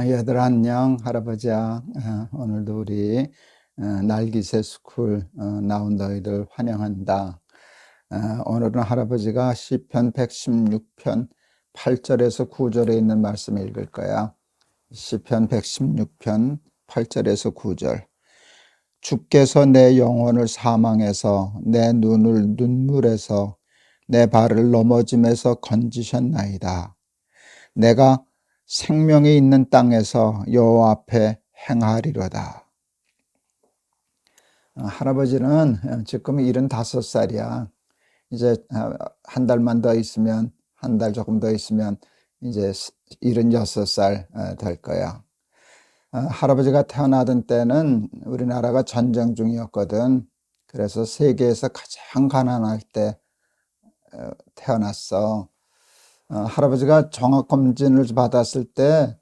얘들 안녕. 할아버지야. 오늘도 우리 날기새 스쿨 나온 너희들 환영한다. 오늘은 할아버지가 시편 116편 8절에서 9절에 있는 말씀 읽을 거야. 시편 116편 8절에서 9절. 주께서 내 영혼을 사망에서 내 눈을 눈물에서 내 발을 넘어짐에서 건지셨나이다. 내가 생명이 있는 땅에서 여호와 앞에 행하리로다. 할아버지는 지금 75살이야. 이제 한 달만 더 있으면, 한 달 조금 더 있으면 이제 76살 될 거야. 할아버지가 태어나던 때는 우리나라가 전쟁 중이었거든. 그래서 세계에서 가장 가난할 때 태어났어. 할아버지가 종합검진을 받았을 때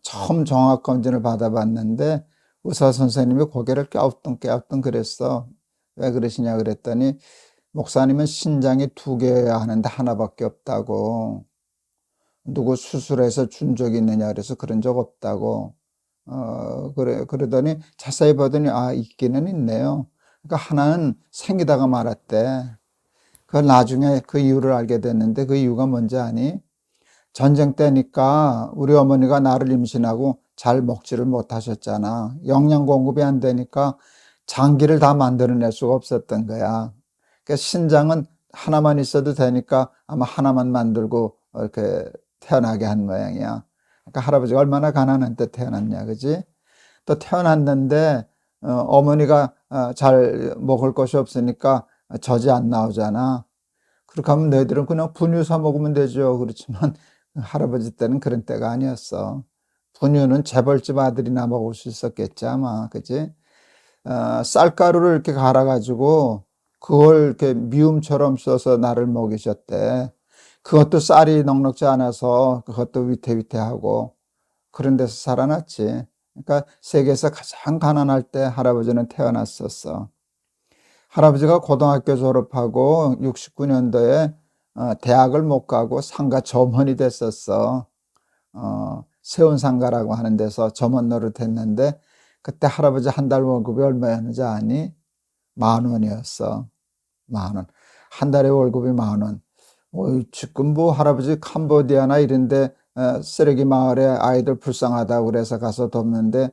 처음 종합검진을 받아봤는데 의사 선생님이 고개를 깨우뚱 그랬어. 왜 그러시냐 그랬더니 목사님은 신장이 2개여야 하는데 하나밖에 없다고. 누구 수술해서 준 적이 있느냐 그래서 그런 적 없다고. 그러더니 자세히 보더니 있기는 있네요. 그러니까 하나는 생기다가 말았대. 그걸 나중에 그 이유를 알게 됐는데 그 이유가 뭔지 아니? 전쟁 때니까 우리 어머니가 나를 임신하고 잘 먹지를 못하셨잖아. 영양 공급이 안 되니까 장기를 다 만들어낼 수가 없었던 거야. 그러니까 신장은 하나만 있어도 되니까 아마 하나만 만들고 이렇게 태어나게 한 모양이야. 그러니까 할아버지가 얼마나 가난한 때 태어났냐, 그지? 또 태어났는데 어머니가 잘 먹을 것이 없으니까 젖이 안 나오잖아. 그렇게 하면 너희들은 그냥 분유 사 먹으면 되죠. 그렇지만 할아버지 때는 그런 때가 아니었어. 분유는 재벌집 아들이나 먹을 수 있었겠지 아마, 그지? 쌀가루를 이렇게 갈아가지고 그걸 이렇게 미움처럼 써서 나를 먹이셨대. 그것도 쌀이 넉넉지 않아서 그것도 위태위태하고 그런 데서 살아났지. 그러니까 세계에서 가장 가난할 때 할아버지는 태어났었어. 할아버지가 고등학교 졸업하고 69년도에 대학을 못 가고 상가 점원이 됐었어. 세운상가라고 하는 데서 점원 노릇했는데 그때 할아버지 한 달 월급이 얼마였는지 아니? 10,000원이었어. 10,000원. 한 달에 월급이 10,000원. 지금 뭐 할아버지 캄보디아나 이런데 쓰레기 마을에 아이들 불쌍하다고 그래서 가서 돕는데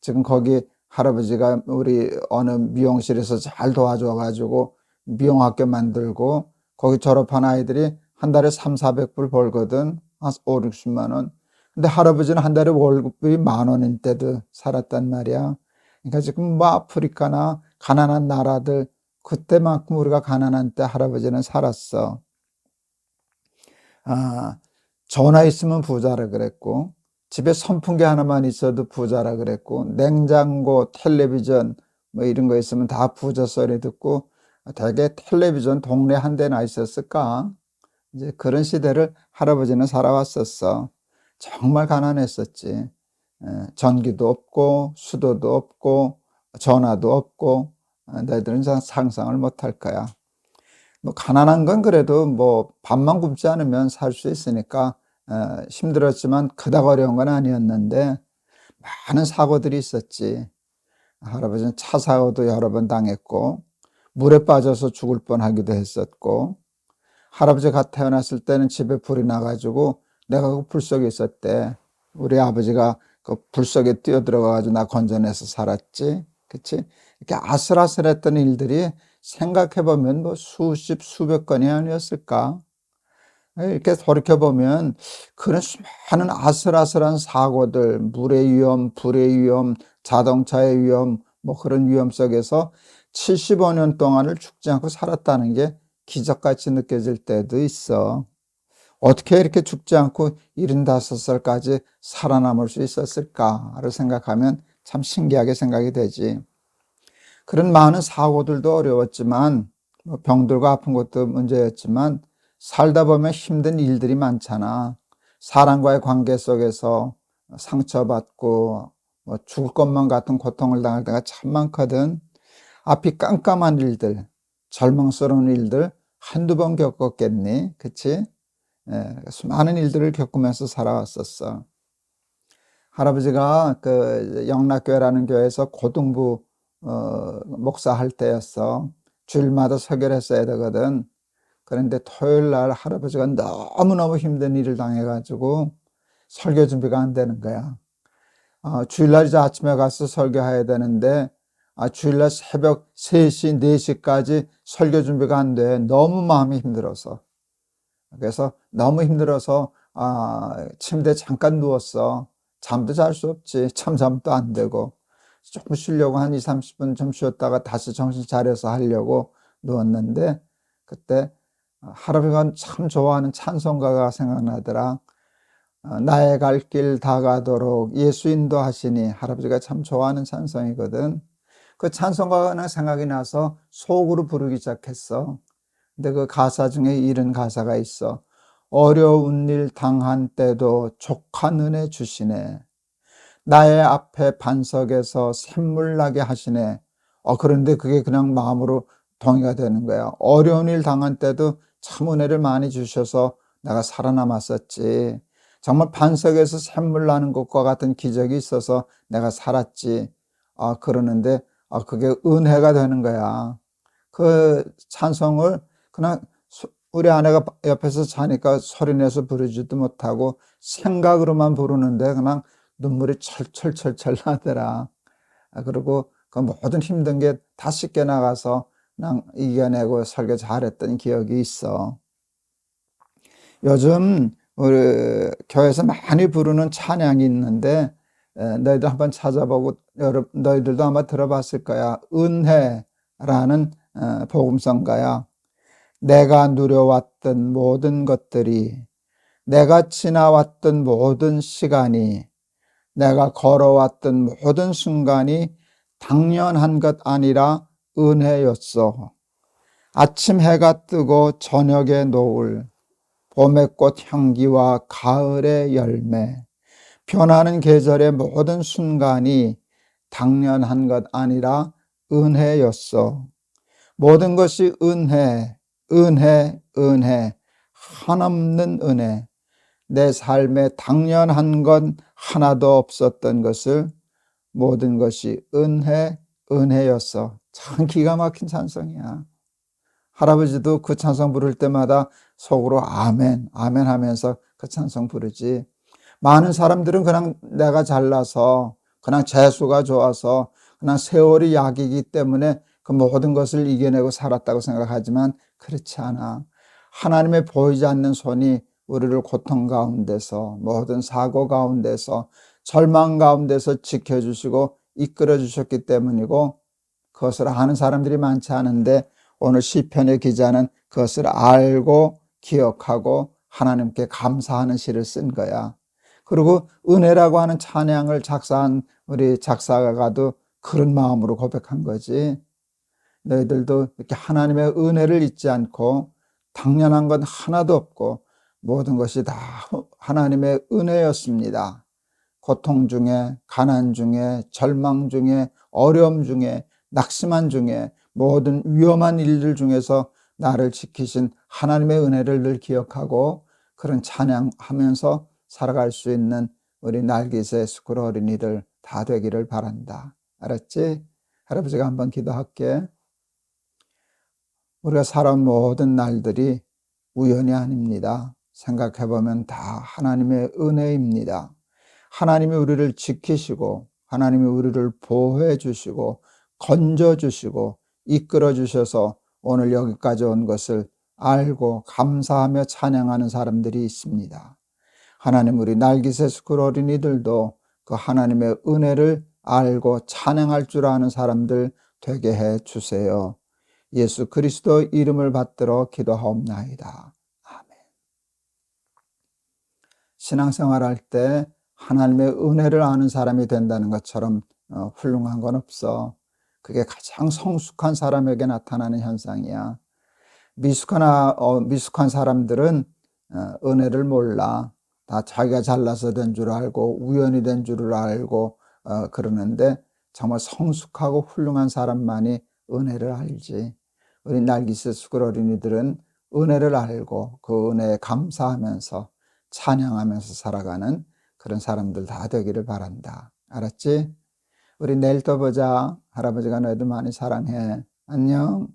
지금 거기 할아버지가 우리 어느 미용실에서 잘 도와줘가지고 미용학교 만들고 거기 졸업한 아이들이 한 달에 300~400불 벌거든. 한 5~60만 원. 근데 할아버지는 한 달에 월급이 10,000원인 때도 살았단 말이야. 그러니까 지금 뭐 아프리카나 가난한 나라들 그때만큼 우리가 가난한 때 할아버지는 살았어. 전화 있으면 부자라 그랬고 집에 선풍기 하나만 있어도 부자라 그랬고 냉장고, 텔레비전 뭐 이런 거 있으면 다 부자 소리 듣고 대개 텔레비전 동네 한 대나 있었을까? 이제 그런 시대를 할아버지는 살아왔었어. 정말 가난했었지. 전기도 없고 수도도 없고 전화도 없고 너희들은 상상을 못할 거야. 뭐 가난한 건 그래도 뭐 밥만 굶지 않으면 살 수 있으니까 힘들었지만 그닥 어려운 건 아니었는데 많은 사고들이 있었지. 할아버지는 차 사고도 여러 번 당했고 물에 빠져서 죽을 뻔하기도 했었고 할아버지가 태어났을 때는 집에 불이 나가지고 내가 그 불 속에 있었대. 우리 아버지가 그 불 속에 뛰어들어가가지고 나 건져내서 살았지. 그치? 이렇게 아슬아슬했던 일들이 생각해보면 뭐 수십, 수백 건이 아니었을까? 이렇게 돌이켜보면 그런 수많은 아슬아슬한 사고들, 물의 위험, 불의 위험, 자동차의 위험, 뭐 그런 위험 속에서 75년 동안을 죽지 않고 살았다는 게 기적같이 느껴질 때도 있어. 어떻게 이렇게 죽지 않고 75살까지 살아남을 수 있었을까를 생각하면 참 신기하게 생각이 되지. 그런 많은 사고들도 어려웠지만 병들고 아픈 것도 문제였지만 살다 보면 힘든 일들이 많잖아. 사람과의 관계 속에서 상처받고 죽을 것만 같은 고통을 당할 때가 참 많거든. 앞이 깜깜한 일들, 절망스러운 일들 한두 번 겪었겠니? 그치? 수많은 일들을 겪으면서 살아왔었어. 할아버지가 그 영락교회라는 교회에서 고등부 목사할 때였어. 주일마다 설교했어야 되거든. 그런데 토요일 날 할아버지가 너무너무 힘든 일을 당해 가지고 설교 준비가 안 되는 거야. 주일날 이제 아침에 가서 설교해야 되는데 주일날 새벽 3시, 4시까지 설교 준비가 안 돼. 너무 마음이 힘들어서. 그래서 너무 힘들어서 침대에 잠깐 누웠어. 잠도 잘 수 없지. 잠도 안 되고. 조금 쉬려고 한 20-30분 좀 쉬었다가 다시 정신 차려서 하려고 누웠는데 그때 할아버지가 참 좋아하는 찬송가가 생각나더라. 나의 갈 길 다 가도록 예수 인도하시니. 할아버지가 참 좋아하는 찬송이거든. 그 찬송가가 생각이 나서 속으로 부르기 시작했어. 근데 그 가사 중에 이런 가사가 있어. 어려운 일 당한 때도 족한 은혜 주시네. 나의 앞에 반석에서 샘물 나게 하시네. 그런데 그게 그냥 마음으로 동의가 되는 거야. 어려운 일 당한 때도 참 은혜를 많이 주셔서 내가 살아남았었지. 정말 반석에서 샘물 나는 것과 같은 기적이 있어서 내가 살았지. 그러는데 그게 은혜가 되는 거야. 그 찬송을 그냥 우리 아내가 옆에서 자니까 소리내서 부르지도 못하고 생각으로만 부르는데 그냥 눈물이 철철철철 나더라. 그리고 그 모든 힘든 게 다 씻겨 나가서 그냥 이겨내고 설교 잘했던 기억이 있어. 요즘 우리 교회에서 많이 부르는 찬양이 있는데 너희들 한번 찾아보고 너희들도 아마 들어봤을 거야. 은혜라는 복음성가야. 내가 누려왔던 모든 것들이, 내가 지나왔던 모든 시간이, 내가 걸어왔던 모든 순간이 당연한 것 아니라 은혜였어. 아침 해가 뜨고 저녁의 노을, 봄의 꽃 향기와 가을의 열매, 변하는 계절의 모든 순간이 당연한 것 아니라 은혜였어. 모든 것이 은혜, 은혜, 은혜, 한없는 은혜. 내 삶에 당연한 건 하나도 없었던 것을 모든 것이 은혜, 은혜였어. 참 기가 막힌 찬송이야. 할아버지도 그 찬송 부를 때마다 속으로 아멘, 아멘 하면서 그 찬송 부르지. 많은 사람들은 그냥 내가 잘나서, 그냥 재수가 좋아서, 그냥 세월이 약이기 때문에 그 모든 것을 이겨내고 살았다고 생각하지만 그렇지 않아. 하나님의 보이지 않는 손이 우리를 고통 가운데서, 모든 사고 가운데서, 절망 가운데서 지켜주시고 이끌어 주셨기 때문이고, 그것을 아는 사람들이 많지 않은데 오늘 시편의 기자는 그것을 알고 기억하고 하나님께 감사하는 시를 쓴 거야. 그리고 은혜라고 하는 찬양을 작사한 우리 작사가도 그런 마음으로 고백한 거지. 너희들도 이렇게 하나님의 은혜를 잊지 않고 당연한 건 하나도 없고 모든 것이 다 하나님의 은혜였습니다. 고통 중에, 가난 중에, 절망 중에, 어려움 중에, 낙심한 중에, 모든 위험한 일들 중에서 나를 지키신 하나님의 은혜를 늘 기억하고 그런 찬양하면서 살아갈 수 있는 우리 날개새 스쿨 어린이들 다 되기를 바란다. 알았지? 할아버지가 한번 기도할게. 우리가 살아온 모든 날들이 우연이 아닙니다. 생각해보면 다 하나님의 은혜입니다. 하나님이 우리를 지키시고 하나님이 우리를 보호해 주시고 건져 주시고 이끌어 주셔서 오늘 여기까지 온 것을 알고 감사하며 찬양하는 사람들이 있습니다. 하나님, 우리 날기새 스쿨 어린이들도 그 하나님의 은혜를 알고 찬양할 줄 아는 사람들 되게 해 주세요. 예수 그리스도 이름을 받들어 기도하옵나이다. 아멘. 신앙생활할 때 하나님의 은혜를 아는 사람이 된다는 것처럼 훌륭한 건 없어. 그게 가장 성숙한 사람에게 나타나는 현상이야. 미숙한 사람들은 은혜를 몰라. 다 자기가 잘나서 된 줄 알고 우연히 된 줄을 알고 그러는데 정말 성숙하고 훌륭한 사람만이 은혜를 알지. 우리 날기스 스쿨 어린이들은 은혜를 알고 그 은혜에 감사하면서 찬양하면서 살아가는 그런 사람들 다 되기를 바란다. 알았지? 우리 내일 또 보자. 할아버지가 너희들 많이 사랑해. 안녕.